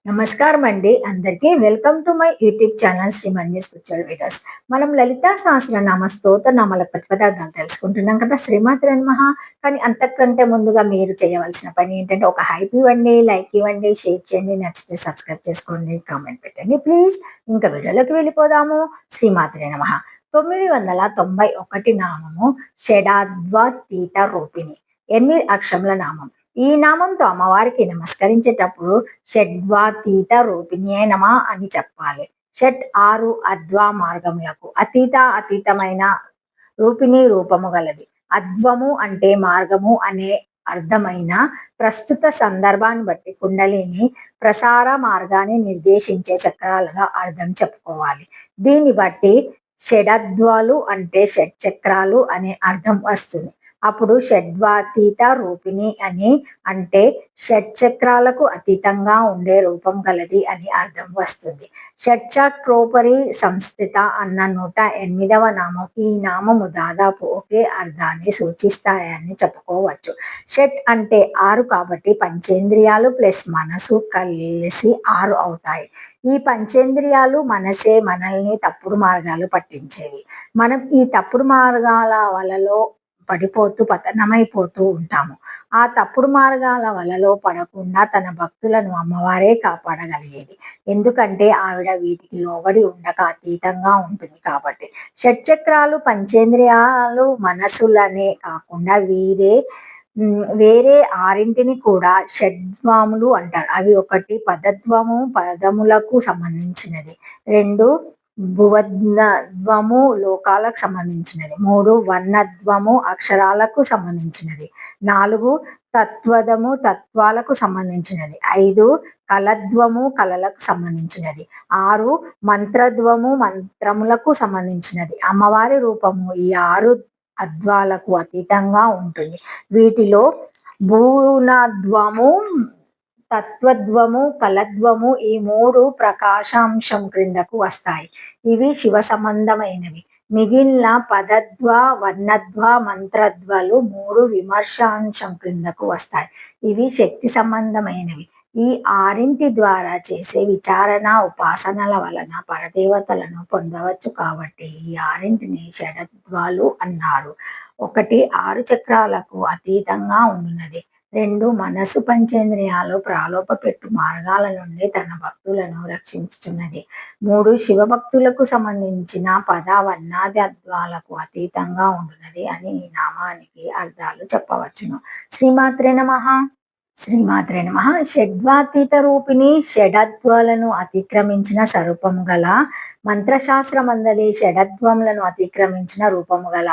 నమస్కారం అండి అందరికీ. Welcome to my YouTube channel Shri Manju spiritual videos. మనం లలితా సహస్రనామ స్తోత్రనామాల ప్రతిపదార్థాలు తెలుసుకుంటున్నాం కదా! శ్రీమాత్రే నమః. కానీ అంతకంటే ముందుగా మీరు చేయవలసిన పని ఏంటంటే ఒక హైప్ ఇవ్వండి, లైక్ ఇవ్వండి, షేర్ చేయండి, నచ్చితే సబ్స్క్రైబ్ చేసుకోండి, కామెంట్ పెట్టండి ప్లీజ్. ఇంకా వీడియోలోకి వెళ్ళిపోదాము. శ్రీమాత్రే నమః. 991 నామము షడాద్వాతీత రూపిణి. 8 అక్షరముల నామం. ఈ నామంతో అమ్మవారికి నమస్కరించేటప్పుడు షడ్వాతీత రూపిణ్యే నమ అని చెప్పాలి. షట్ 6 అద్వా మార్గములకు అతీతమైన రూపిణి రూపము గలది. అద్వము అంటే మార్గము అనే అర్థమైన ప్రస్తుత సందర్భాన్ని బట్టి కుండలిని ప్రసార మార్గాన్ని నిర్దేశించే చక్రాలుగా అర్థం చెప్పుకోవాలి. దీన్ని బట్టి షడద్వాలు అంటే షట్ చక్రాలు అనే అర్థం వస్తుంది. అప్పుడు షడ్వాతీత రూపిణి అని అంటే షట్చక్రాలకు అతీతంగా ఉండే రూపం గలది అని అర్థం వస్తుంది. షట్చక్రోపరి సంస్థిత అన్న 108వ నామం. ఈ నామము దాదాపు ఒకే అర్థాన్ని సూచిస్తాయని చెప్పుకోవచ్చు. షట్ అంటే 6 కాబట్టి పంచేంద్రియాలు ప్లస్ మనసు కలిసి 6 అవుతాయి. ఈ పంచేంద్రియాలు మనసే మనల్ని తప్పుడు మార్గాలు పట్టించేవి. మనం ఈ తప్పుడు మార్గాల వలలో పడిపోతూ పతనమైపోతూ ఉంటాము. ఆ తప్పుడు మార్గాల వలలో పడకుండా తన భక్తులను అమ్మవారే కాపాడగలిగేది. ఎందుకంటే ఆవిడ వీటికి లోబడి ఉండక అతీతంగా ఉంటుంది కాబట్టి. షట్చక్రాలు పంచేంద్రియాలు మనసులనే కాకుండా వేరే 6ంటిని కూడా షడ్వాములు అంటారు. అవి 1 పదద్వము పదములకు సంబంధించినది, 2 భువనద్వము లోకాలకు సంబంధించినది, 3 వర్ణద్వము అక్షరాలకు సంబంధించినది, 4 తత్వదము తత్వాలకు సంబంధించినది, 5 కలద్వము కళలకు సంబంధించినది, 6 మంత్రద్వము మంత్రములకు సంబంధించినది. అమ్మవారి రూపము ఈ 6 అద్వాలకు అతీతంగా ఉంటుంది. వీటిలో భూనద్వము తత్వద్వము కలద్వము ఈ 3 ప్రకాశాంశం క్రిందకు వస్తాయి. ఇవి శివ సంబంధమైనవి. మిగిలిన పదద్వ వర్ణద్వ మంత్రద్వలు 3 విమర్శాంశం క్రిందకు వస్తాయి. ఇవి శక్తి సంబంధమైనవి. ఈ 6ంటి ద్వారా చేసే విచారణ ఉపాసనల వలన పరదేవతలను పొందవచ్చు కాబట్టి ఈ 6ంటిని షడద్వాలు అన్నారు. 1 6 చక్రాలకు అతీతంగా ఉండున్నది. 2 మనసు పంచేంద్రియాలు ప్రాలోపపెట్టు మార్గాల నుండి తన భక్తులను రక్షించుచున్నది. 3 శివభక్తులకు సంబంధించిన పద వర్ణాది అద్వాలకు అతీతంగా ఉండున్నది అని ఈ నామానికి అర్థాలు చెప్పవచ్చును. శ్రీమాత్రే నమః. శ్రీమాత్రే నమః. షడ్వాతీత రూపిణి షడద్వాలను అతిక్రమించిన స్వరూపము గల, మంత్రశాస్త్రమందలి షడద్వములను అతిక్రమించిన రూపము గల,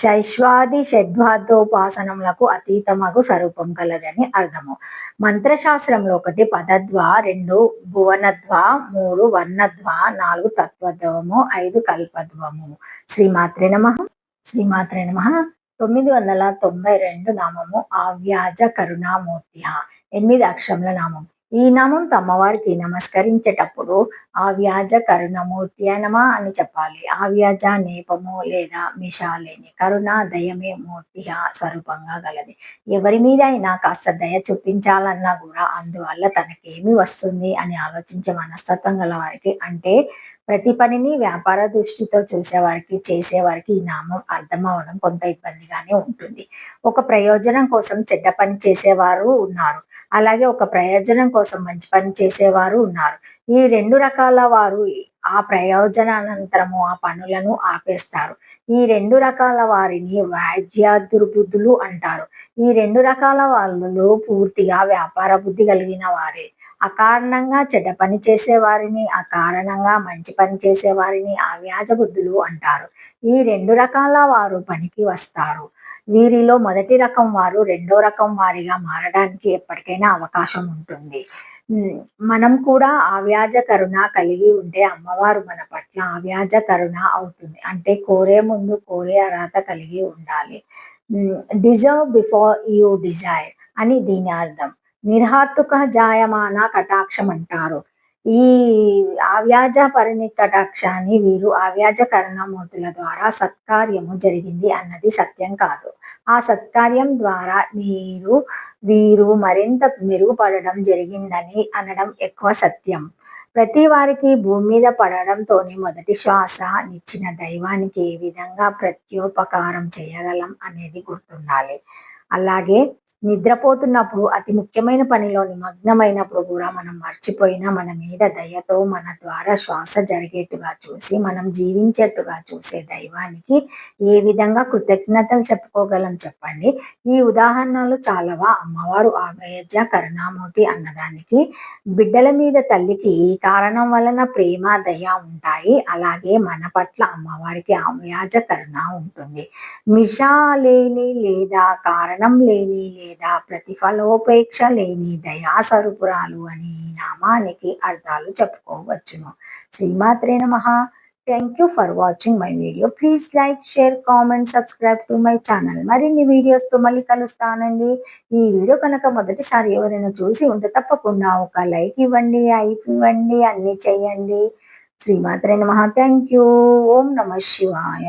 శైష్వాది షడ్వాదోపాసనములకు అతీతమగు స్వరూపం గలదని అర్థము. మంత్రశాస్త్రంలో 1 పదద్వ, 2 భువనద్వ, 3 వర్ణద్వ, 4 తత్వద్వము, 5 కల్పద్వము. శ్రీమాత్రే నమః. శ్రీమాత్రే నమః. 992 నామము అవ్యాజ కరుణామూర్తి. 8 అక్షరముల నామం. ఈ నామంతో అమ్మవారికి నమస్కరించేటప్పుడు అవ్యాజ కరుణమూర్తి నమ అని చెప్పాలి. అవ్యాజ నేపము లేదా మిషాలేని కరుణ దయమే మూర్తి స్వరూపంగా గలది. ఎవరి మీద అయినా కాస్త దయ చూపించాలన్నా కూడా అందువల్ల తనకేమి వస్తుంది అని ఆలోచించే మనస్తత్వం గల వారికి, అంటే ప్రతి పనిని వ్యాపార దృష్టితో చూసేవారికి చేసేవారికి ఈ నామం అర్థం అవడం కొంత ఇబ్బందిగానే ఉంటుంది. ఒక ప్రయోజనం కోసం చెడ్డ పని చేసేవారు ఉన్నారు, అలాగే ఒక ప్రయోజనం కోసం మంచి పని చేసేవారు ఉన్నారు. ఈ 2 రకాల వారు ఆ ప్రయోజనానంతరము ఆ పనులను ఆపేస్తారు. ఈ 2 రకాల వారిని వాజ్యాదుర్బుద్ధులు అంటారు. ఈ 2 రకాల వాళ్ళు పూర్తిగా వ్యాపార బుద్ధి కలిగిన వారే. అకారణంగా చెడ్డ పని చేసేవారిని, అకారణంగా మంచి పని చేసేవారిని అవ్యాజ బుద్ధులు అంటారు. ఈ 2 రకాల వారు పనికి వస్తారు. వీరిలో మొదటి రకం వారు రెండో రకం వారిగా మారడానికి ఎప్పటికైనా అవకాశం ఉంటుంది. మనం కూడా అవ్యాజ కరుణ కలిగి ఉంటే అమ్మవారు మన పట్ల అవ్యాజ కరుణ అవుతుంది. అంటే కోరే ముందు కోరే అర్హత కలిగి ఉండాలి. డిజర్వ్ బిఫోర్ యూ డిజైర్ అని దీని అర్థం. నిర్హాతుక జాయమాన కటాక్షం అంటారు. ఈ అవ్యాజ పరినికటాక్షాన్ని వీరు అవ్యాజ కరుణామూర్తుల ద్వారా సత్కార్యము జరిగింది అన్నది సత్యం కాదు. ఆ సత్కార్యం ద్వారా వీరు మరింత మెరుగుపడడం జరిగిందని అనడం ఎక్కువ సత్యం. ప్రతి వారికి భూమి మీద పడడంతోనే మొదటి శ్వాస నిచ్చిన దైవానికి ఏ విధంగా ప్రత్యోపకారం చేయగలం అనేది గుర్తుండాలి. అలాగే నిద్రపోతున్నప్పుడు అతి ముఖ్యమైన పనిలో నిమగ్నమైనప్పుడు కూడా మనం మర్చిపోయినా మన మీద దయతో మన ద్వారా శ్వాస జరిగేట్టుగా చూసి మనం జీవించేట్టుగా చూసే దైవానికి ఏ విధంగా కృతజ్ఞతలు చెప్పుకోగలం చెప్పండి. ఈ ఉదాహరణలు చాలవా అమ్మవారు ఆభయజ కరుణామూర్తి అన్నదానికి. బిడ్డల మీద తల్లికి ఈ కారణం వలన ప్రేమ దయ ఉంటాయి. అలాగే మన పట్ల అమ్మవారికి అవ్యాజ కరుణ ఉంటుంది. మిష లేని లేదా కారణం లేని లేదా ప్రతిఫలోపేక్ష లేని దయాస్వరూపురాలు అని ఈ నామానికి అర్థాలు చెప్పుకోవచ్చును. శ్రీమాత్రే నమః. Thank you for watching my video. Please like, share, comment, subscribe to my channel. మరిన్ని వీడియోస్తో మళ్ళీ కలుస్తానండి. ఈ వీడియో కనుక మొదటిసారి ఎవరైనా చూసి ఉంటే తప్పకుండా ఒక లైక్ ఇవ్వండి, హైప్ ఇవ్వండి, అన్ని చేయండి. శ్రీమాత్రే నమః. Thank you. ఓం నమ శివాయ.